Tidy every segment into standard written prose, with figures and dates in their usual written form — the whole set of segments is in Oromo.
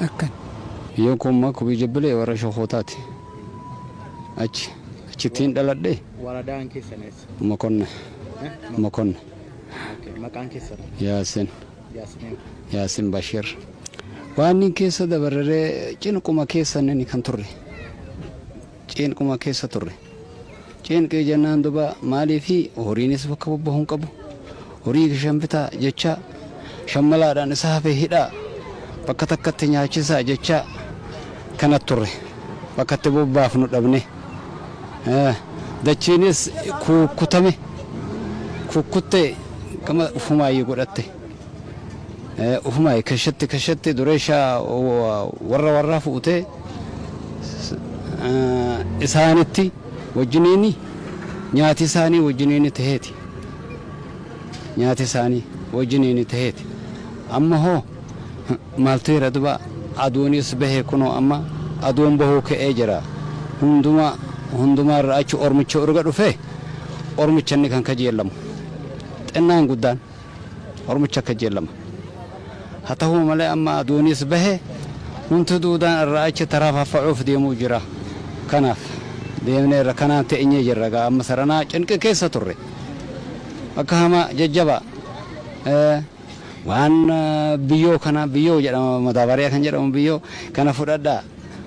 أكن يوم ما كوبي جبلي ورا شخوتاتي أشتين دلادي وردان كيسنس مكون مكان كيسر ياسين ياسمين بشير واني كيسة دبرة جينكما كيسة نني كنتوري جينكما كيسة توري جين كي جنان دبا مالي في هورينيس بكبوبهم كبو هوري شمبتا جتشا شملا دان سافي هدا بكتكت نياچسا جتشا كانت توري بكتبو بافنو دبني دچينيس كوتامي كوكوتي كما فماي غدته فماي كشت دريشا ورا فوته اسانتي وجنيني نياتي ساني وجنيني تهيتي نياتي ساني وجنيني تهيتي اما هو مالتي ردبا ادونيس به كنو اما ادون به كاجرا هندما راچ اورمچ اورغا دفه اورمچني كان كجيلم طنان غدان اورمچ كجيلم حتى هو ملي اما ادونيس به منتدودان راچ تراففعوا في ديمو جرا كناف ديمني ركنا تئني جرغا مسرنا چنك كيس توري اكهما ججبا وان بيو كنا بيو جدا مدابريا كان جدا بيو كنا فددا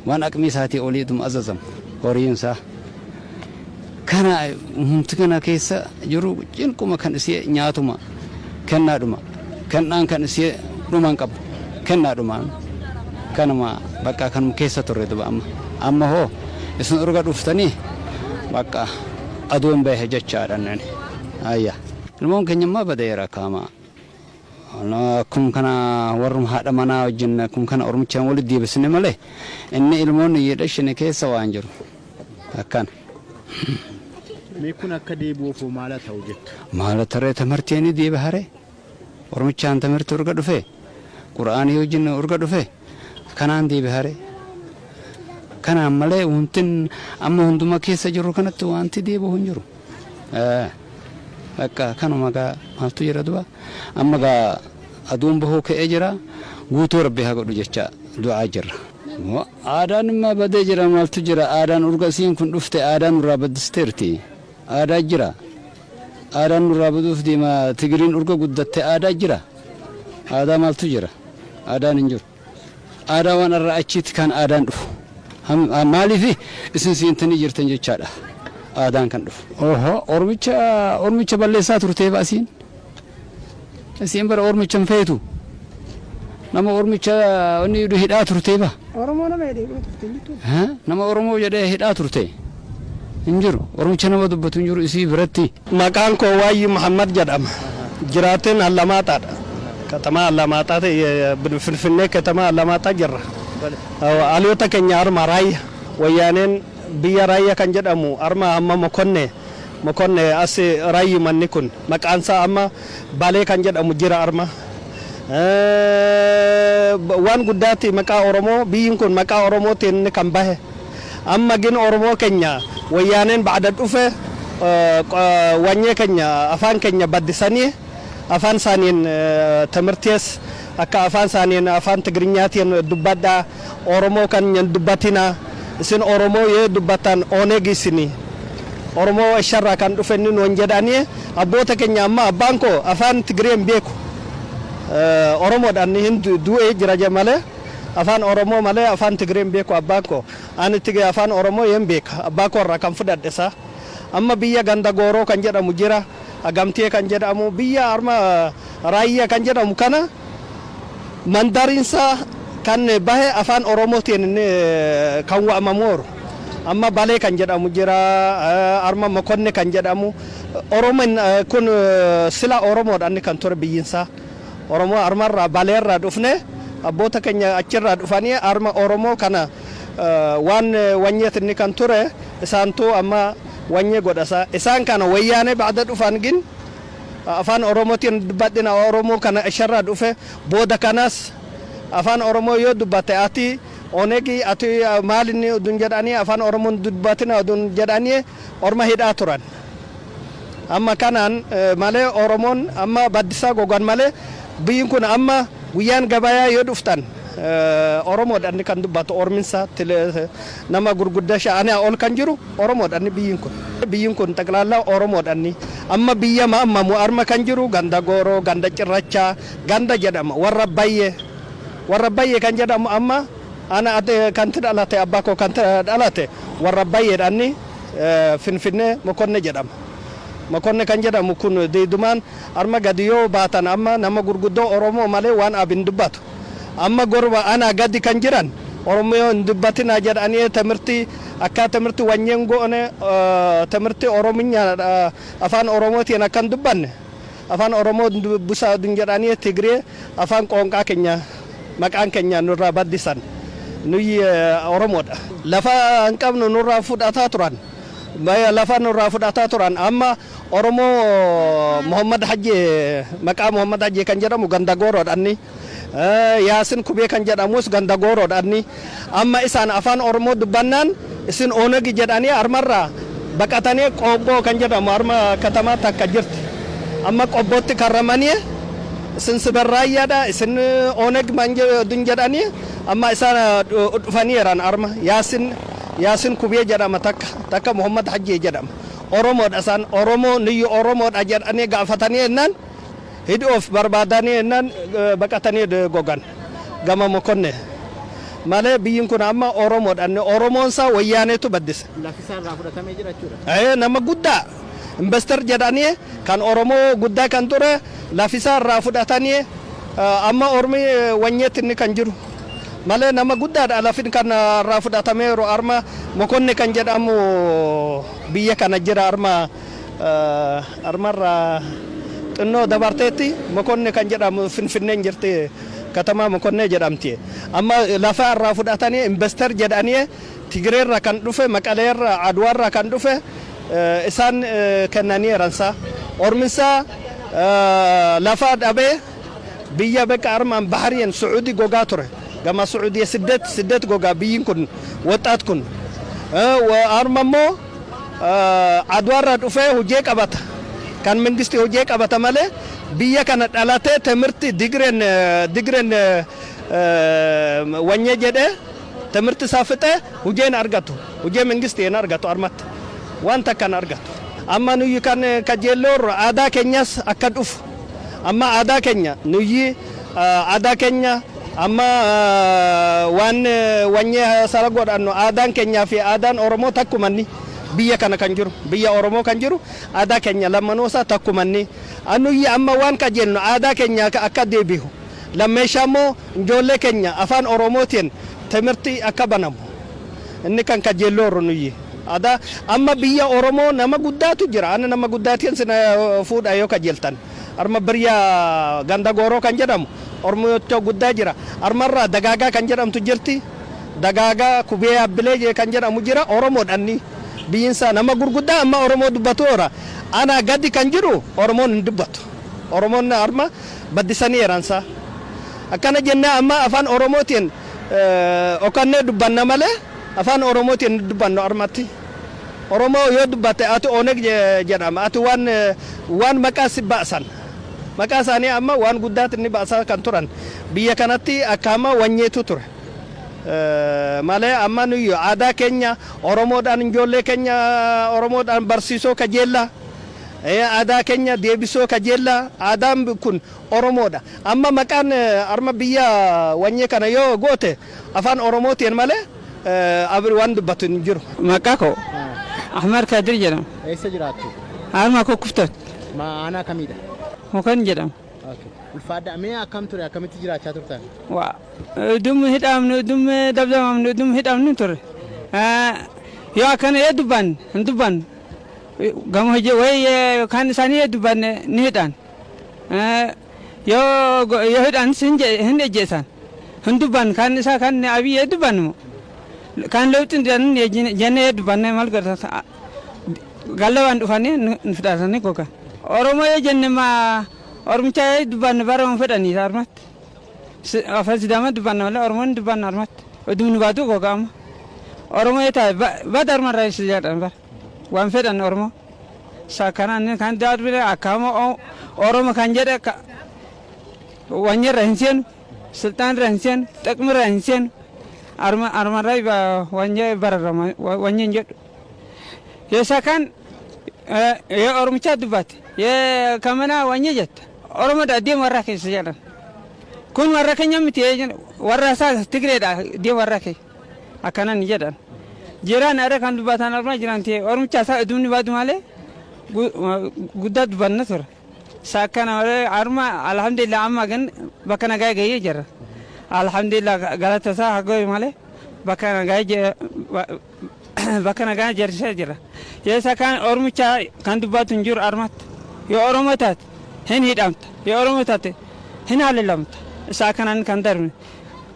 وان اقميساتي اوليدم اززم اورينسا كنا منتكنا كيس جرو جنكما كان سي نياتما كنا دما كان سي دومان قب كنا دومان كانما بقى كان كيس توري دبا اما هو اسن ارغا دفتني بقى ادوم به جچارنن ايا الممكن ما بديرا كما انا كم كان ورم هذا منا وجن كم كان ارمچان ولدي بسنه مله ان علمون يدشن كيس وانجر كان ميكون اكديبو فو مالا توجت مالا ترى تمرتيني دي بهره ورمچان تمرت ارغا دفه قران يوجن ارغا دفه كانان دي بهره كان ملي ونتن اما هندما كيس جرو كانت وانت دي بو هنجرو اكا كانوا ماغا مالتو يردوا اما غا ادوم بهو كاجرا غوتو ربي هاغو جچا دعاء جرا آدان ما بده جرا مالتو جرا آدان ارغسين كن دفته آدان رابدسترتي آدا جرا آدان رابدفدي ما تجرين ارغو غدته آدا جرا آدا مالتو جرا آدان انجر آدا وانا راچيت كان آدان دف هم مالي في اسن سينتني جرتن جچادا آدان كان دف اورمچا بلسا ترتي باسين اسين بر اورمچن فيتو نما اورمچا اني دو هدا ترتي با أورمو نما يدي ترتي نما اورمو جده هدا ترتي انجرو اورمچا نما دبت انجرو اسي برتي مكان كو واي محمد جدام جراتن علامات كتما علامات بنفنفنه كتما علامات جرا اليوتا كنيار مراي ويانن بيا رايا كان جدامو ارما اما مكونne asi rayi manni kun makansa amma bale kan jedhamu jira arma wan guddati maka oromo biyin kun maka oromo tin kan bahe amma gin oromo kenya wayanen ba'da dufe wanye kenya afan kenya badisani afan sanin tamirtes akka afan sanin afan tigrinyatin dubada oromo kan dubatina sin oromo ye dubatan onegisini oromo sharra kan dufenni non jedani abota kenya amma banko afan tigreem beku oromo dan hindu duwe jira jamale afan oromo male afan tigreem beku abanko an tige afan oromo yem bek abako ra kan fudat desa amma biya ganda goro kan jeda mujira agamtie kan jeda mu biya arma raya kan jeda mukana mandarinsa kan bahe afan oromo tin kan wa mamor amma bale kan jedhamu jira arma makonne kan jedhamu oromo kun sila oromo dan kan tor biyinsa oromo arma ra bale ra dufne abota kenya achira dufani arma oromo kana wan wanyet ni kan tore santo amma wanye godasa isan kana wayane ba'da dufan gin afan oromo tin badina oromo kana ashara dufe boda kanas afan oromo yo dubate ati onegi ati malini dun jadani afan oromon dubatina dun jadani orma hida aturan amma kanan male oromon amma badisa gogan male biyin kun amma wiyan gabaya yo duftan Oromoodhaan kan dubbatu Orminsa nama gurguddaa sha'anii ol kan jiru Oromoodhaan biyyiin kun xaqlaallaa Oromoodhaan amma biyya maammamu arma kan jiru ganda Gooroo ganda Cirrachaa ganda jedhama warra bayyee kan jedhamu amma ana kan dhalate abbaa koo kan dhalate warra bayyeedhaan Finfinnee Mokonne jedhama. Mokonne kan jedhamu kun diidumaan arma gadi yoo baatan amma nama gurguddoo Oromoo malee waan abin dubbatu. Amma gorba ana gadi kan jiran Oromoo hin dubbatinaa jedhanii tamirti akka tamirti wanyeen goone tamirti Orominya afaan Oromootiin akkan dubbanne afaan Oromoo busaa jedhanii Tigree afaan qoonqaa keenya maqaan keenya nurraa baddisan nuyi Oromoodha. Lafa hin qabnu nurraa fudhataa turan. Lafa nurraa fudhataa turan amma Oromoo Muhammad Hajji maqaa Muhammad Hajji kan jedhamu ganda Gooroodhaan Yaasin Kubee kan jedhamus ganda Gooroodhaan amma isaan afaan Oromoo dubbannaan isin Onegi jedhanii armarraa baqatanii Qobboo kan jedhamu arma katamaa takka jirti amma Qobbootti karramanii isin Siberraayyaadha isin Oneg manjedun jedhanii amma isaan dhufanii jiran arma Yaasin Kubee jedhama takka Muhammad Hajji jedhama Oromoodha isaan Oromoo niyyu Oromoodha jedhanii gaafatanii jennaan hidhi of barbaadanii jennaan baqatanii gogan gama Mokonne malee biyyiin kun amma Oromoodhaan Oromoonsaa wayyaaneetu baddise. Lafisaa irraa fudhatamee jira jechuudha. Nama guddaa investor jedhanii kan Oromoo guddaa kan ture lafisaa irraa fudhatanii amma Ormi wanyeetti inni kan jiru. Malee nama guddaadha lafin kan irraa fudhatameeru arma Mokonne kan jedhamu biyya kana jira armarraa xinnoo dabarteetti Mokonne kan jedhamu Finfinneen jirti katama Mokonne jedhamti amma lafa irraa fudhatanii investor jedhanii Tigreerra kan dhufe Maqaleerra Adwaarra kan dhufe isaan kennanii ransa Orminsa lafa dhabee biyya beeka armaan Bahariin Saudi gogaa ture. Gama Saudi siddet goga biyyin kun wataat kun armammoo Adwaarra dhufee hojii qabata kan mangisti hojii qabata malee biyya kana dhalatee timirti digreen wanyee jedhee timirti saafixee hojiin argatu hojii mangisti hin argatu armatti wanta kan argatu amma nuyi kan kajeelloor aadaa keenyas akka dhufu amma aadaa keenya nuyi aadaa keenya amma waan wanyee saragoodhaan aadaan keenyaa fi aadaan Oromoo takkumanni biyya kana kan jiru biyya Oromoo kan jiru aadaa keenya lammanoosaa takkumanni anuyyi amma waan kajennu aadaa keenya akka deebi'u lammeeshaammoo ijoollee keenya afaan Oromootiin timirti akka banamu inni kan kajeellooru nuyyi aadaa amma biyya Oromoo nama guddaatu jira ana nama guddaatiin sina fuudha yoo kajeeltan arma biyya ganda Gooroo kan jedhamu Oromoo guddaa jira armarraa Dagaagaa kan jedhamtu jirti Dagaagaa Kubee Abbilee kan jedhamu jira Oromoodhaan biyyiinsa nama gurguddaa amma Oromoo dubbatu ora ana gadi kan jiru Oromoon hin dubbatu Oromoon arma baddisanii jiransa akkana jennee amma afaan Oromootiin okannee dubbanna malee afaan Oromootiin dubbanno armatti Oromoo yoo dubbatte ati Oneg jedhama ati waan maqaa si baasan maqaa isaanii amma waan guddaatti inni baasaa kan turan biyya kanatti akka amma wanyeetu ture malee amma nuyi aadaa keenya Oromoodhaan ijoollee keenya Oromoodhaan barsiisoo kajeella aadaa keenya deebisoo kajeella aadaan kun Oromoodha amma maqaan arma biyya wanyee kana yoo goote afaan Oromootiin malee abri waan dubbatu hin jiru. Maqaa koo Ahmad Kadir jedhama. Eessa jiraattu? Harma koo kuftat. Aanaa kamiidha? Mokan jedhama. Ulfaadha mee akkam ture akkamitti jiraachaa turtan? Dum hidhamnu dum dabdamamnu dum hidhamnu ture. Yoo akkana yoo dubbannu gama hojii way kan isaanii dubbanne ni hidhan. Yoo hidhan hin ejjeessan. Hin dubbannu kan isaa kan Abiy dubbannu kan lewtin jenne dubbanne mal garta galawan dhufanii nu fudhatanii gogan. Oromoo jenne ma Ormicha dubbanne bara fedhanii armatti. Afaan Sidaamaa dubbanne malee Oromoon dubbanne armatti. Oduu baatu gogaama. Oromoo taa'e bada armarraa isa jedhan bara. Waan fedhan Oromoo. Sakkanaan kan daadbile akkama Oromoo kan jedhe wanyerra hin seenu. ስልጣን ረንሰን ጥቅም ረንሰን አርማ ላይ ወንጀ በረረማ ወንጀን ጀዱ የሰካን የኦሮምቻ ድባት የከመና ወንጀ ጀት ኦሮሞ ዳዴ ወራከ ይሰጀራን ኩን ወራከኛ ምት ወራሳ ትግሬዳ ዲ ወራከ አካናን ይጀዳን ጅራን አረ ካን ድባታን አርማ ጅራንቴ ኦሮምቻ ሳ ዱኒ ባዱ ማለ ጉዳት በነሰር ሳከና አርማ አልহামዱሊላህ አማ ግን በከና ጋይ ገየ ጀራ አልহামዱሊላህ ጋላተሳ ሀጎይ ማለ በከና ጋይ ጀርሰ ጀራ የሰካን ኦሮምቻ ካን ድባቱ እንጁር አርማት የኦሮሞታት ህን ሂዳምት የኦሮሞታት ህን አለላምት ሳከናን ካንደር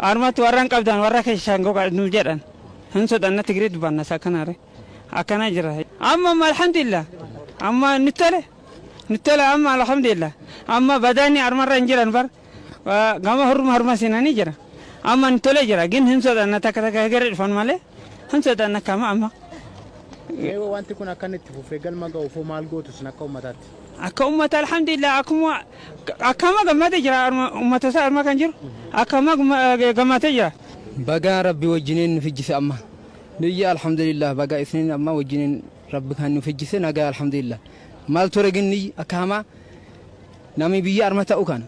አርማት ወራን ቀብዳን ወራከ ሻንጎ ኑ ጀዳን ህንሰጠና ትግሬ ድባና ሳከናረ አከና ጀራ አማ አልহামዱሊላህ አማ ንተለ አማ አልহামዱሊላህ አማ በዳኒ አርማራ እንጀራን በር ጋማ ሁሩም harma ሲናኒ ጀራ አማ ንተለ ጀራ ግን ህንሰጠና ተከተከ ገረ ድፋን ማለ ህንሰጠና ካማ አማ wanti kun akkanatti fufee galma ga'u foo maal gootu sin akka ummataatti akka ummata alhamdulillah akkama gammate jira ummata sa arma kan jiru akkama gammate jira baga rabbi wajjinin fijjise amma niyya alhamdulillah baga isnin amma wajjinin rabbi kan fijjise naga alhamdulillah mal tore gin ni akkama nami biya arma ta'u kan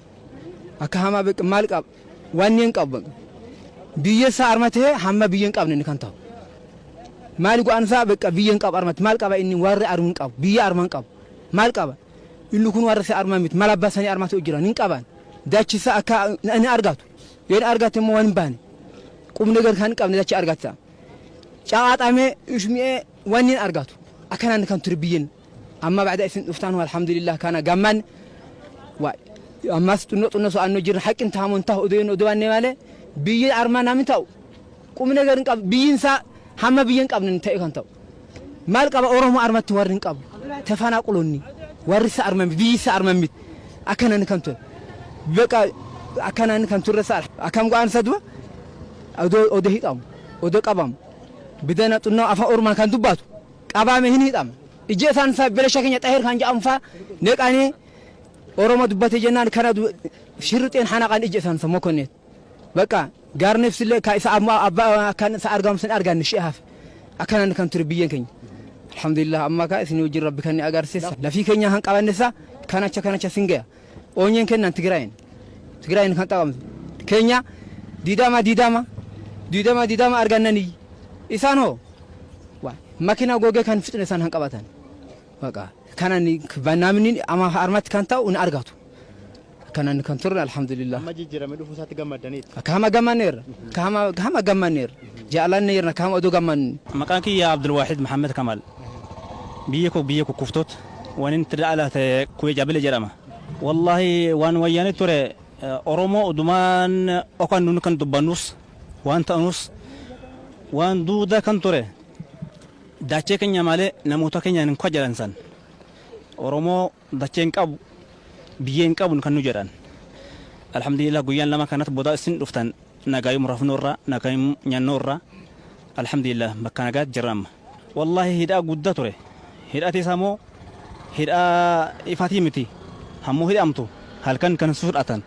akkama mal qab wannen qab biya sa arma te hamma biyen qabne kan ta'u ማል ጓንሳ በቃ ቢየን ቀብ አርማት ማል ቀባ እኒ ዋር አርሙን ቀብ ቢያ አርማን ቀብ ማል ቀባ እንኩን ዋር ሰ አርማሚት ማላባሰኒ አርማት እጅራን እንቀባን ዳቺሳ አካ እኔ አርጋቱ የኔ አርጋት ሞን ባን ቁም ነገር ካን ቀብ ዳቺ አርጋታ ጫዋጣሜ እሽሜ ወኒን አርጋቱ አከናን ካን ትርቢየን አማ بعد እስን ኡፍታኑ አልহামዱሊላህ ካና ጋማን ዋ አማስ ጥኖ ሰው አኖ ጅር ሐቅን ታሞን ታው ኦደን ኦደዋኔ ማለ ቢየ አርማና ምንታው ቁም ነገር እንቀብ ቢይንሳ hamma biyen qabnen ta'e kan ta'u mal qaba oromo armatti warrin qabu tafanaqulonni warrisa armam biisa armamit akanan kan tu beka akanan kan turasal akam go'an sadwa odo hitam odo qabam bidana tunno afa orman kan dubatu qabame hin hitam ijesan sa belashakenya tahir kan jamfa neqani oromo dubate jenan kana shirten hanaqan ijesan sa mokonet beka ጋር ነፍስ ለካይሳ አባ ካን ሳርጋም ሰን አርጋን ሺሃፍ አካናን ካን ትርቢየን ከኝ አልহামዱሊላህ አማ ካይስ ነው ጅር ረብ ከኝ አጋር ሲሳ ለፊከኛ ሃን ቀባነሳ ካናቻ ሲንገያ ኦኘን ከናን ትግራይን ካን ጣም ከኛ ዲዳማ አርጋነኒ ኢሳኖ ዋ ማኪና ጎገ ካን ፍጥነሳን ሃን ቀባታን በቃ ካናኒ ባናምኒ አማ አርማት ካንታው እና አርጋቱ kanan kan turna alhamdulillah amma jijjira me dhufu sati gammadaniit kama gammaneer jaalan neerna kama odo gamman maqaan kiya abdul wahid muhammad kamal biyako kuftot wanin tadala kuya jabal jarama wallahi wan wayane tore oromo duman okan nun kan dubanus wan tanus wan duda kan tore dace kenya male namuta kenya nin kwajalansan oromo dacen qab biyen qabun kanu jaran alhamdulillah guyan lama kanat boda sin duftan nagayum rafnurra nagayum nyanurra alhamdulillah makanagat jaram wallahi hida gudda tore hida tisamo hida ifatimiti hammo hida amtu halkan kan suratan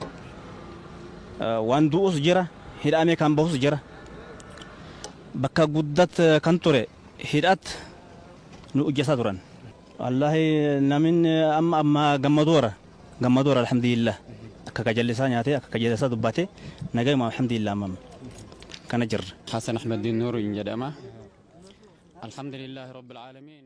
wandu us jira hida me kan bahus jira bakka guddat kan tore hidat nu ujasa turan wallahi namin amma gammadora alhamdulillah kakajalisa nyaate kakajalisa dubbate nagay ma alhamdulillah mam kana jir حسن أحمد الدين نور إن جدما الحمد لله رب العالمين